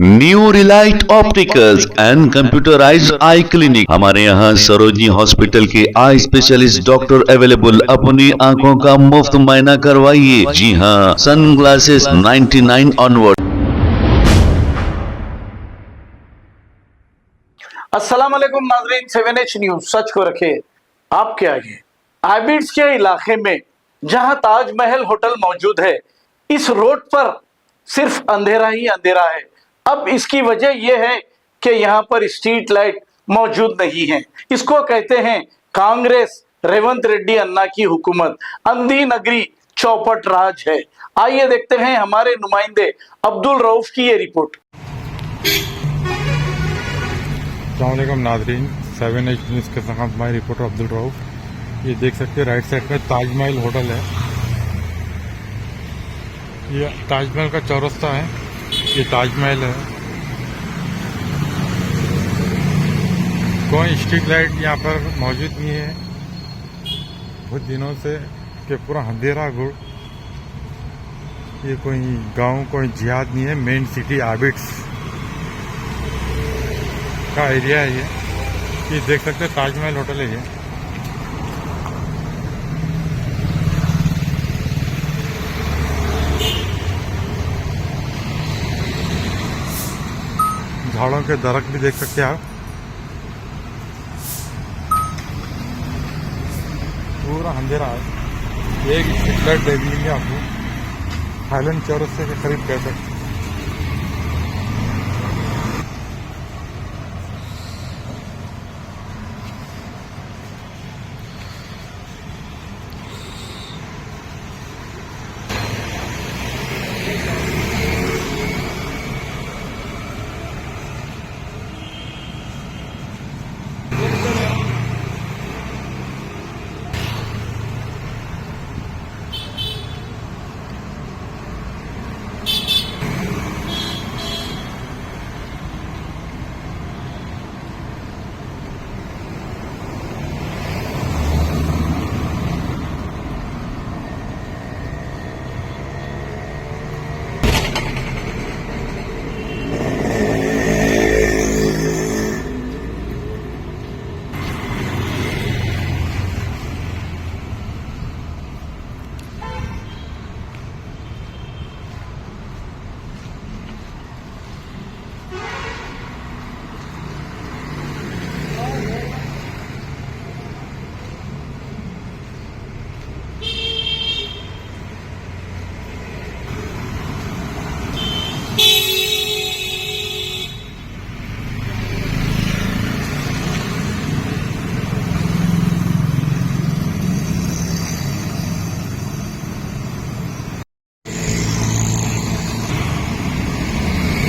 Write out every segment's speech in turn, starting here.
New Relight opticals and computerised I clinic. हमारे यहाँ Sarojini hospital के आई स्पेशलिस्ट डॉक्टर अवेलेबल। अपनी आंखों का मुफ्त मुआयना करवाइए। जी हाँ, सन ग्लासेस 99 ऑनवर्ड। अस्सलाम वालेकुम नाज़रीन, 7H न्यूज सच को रखे आपके आगे। आबिड्स के इलाके में जहां ताजमहल होटल मौजूद है, इस रोड पर सिर्फ अंधेरा ही अंधेरा है। अब इसकी वजह यह है कि यहाँ पर स्ट्रीट लाइट मौजूद नहीं है। इसको कहते हैं कांग्रेस रेवंत रेड्डी अन्ना की हुकूमत। अंधी नगरी चौपट राज है। आइए देखते हैं हमारे नुमाइंदे अब्दुल रऊफ की ये रिपोर्ट। अस्सलामुअलैकुम नाज़रीन, 7H न्यूज़ के साथ मैं रिपोर्टर अब्दुल रऊफ। ये देख सकते हैं राइट साइड में ताजमहल होटल है। ये ताजमहल का चौरस्ता है, ये ताजमहल है। कोई स्ट्रीट लाइट यहाँ पर मौजूद नहीं है बहुत दिनों से, कि पूरा अंधेरा गुड़। ये कोई गांव, कोई जिहाद नहीं है। मेन सिटी आबिड्स का एरिया है ये देख सकते हैं ताजमहल होटल है ये। झाड़ों के दरख्त भी देख सकते हैं आप। पूरा अंधेरा है। एक स्ट्रीट लाइट दे देंगे आपको हाईलैंड चौरस्ते के करीब कह सकते।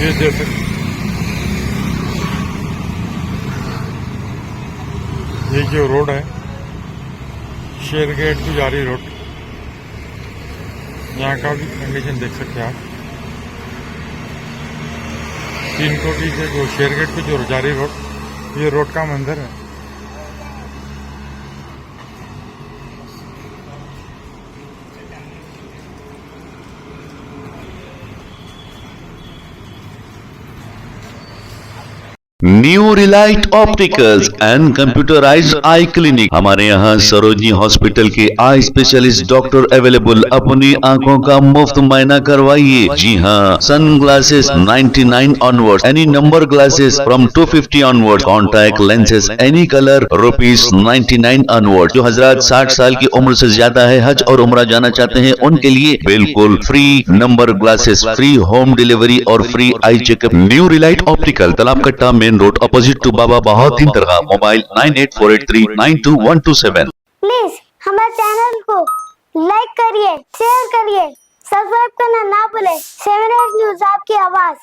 ये जैसे ये जो रोड है शेर गेट टू जारी रोड, यहाँ का भी कंडीशन देख सकते हैं आप। 3 कोटी से जो शेर गेट पे जो जारी रोड, ये रोड का मंजर है। New Relight opticals and computerised I clinic. हमारे यहाँ सरोजनी हॉस्पिटल के आई स्पेशलिस्ट डॉक्टर अवेलेबल। अपनी आंखों का मुफ्त मुआयना करवाइए। जी हाँ, sun glasses 99 onward, any number glasses from 250 onward, contact lenses any colour ₹99 onward. जो हजरात 60 साल की उम्र से ज्यादा है, हज और उम्रा जाना चाहते हैं, उनके लिए बिल्कुल free number glasses, free home delivery और free eye checkup. New relight optical, Talab Katta, main road, opposite to Baba Bahauddin Dargah. Mobile 9848392127। Please हमारे चैनल को लाइक करिए, शेयर करिए, सब्सक्राइब करना ना भूले। 7H न्यूज आपकी आवाज।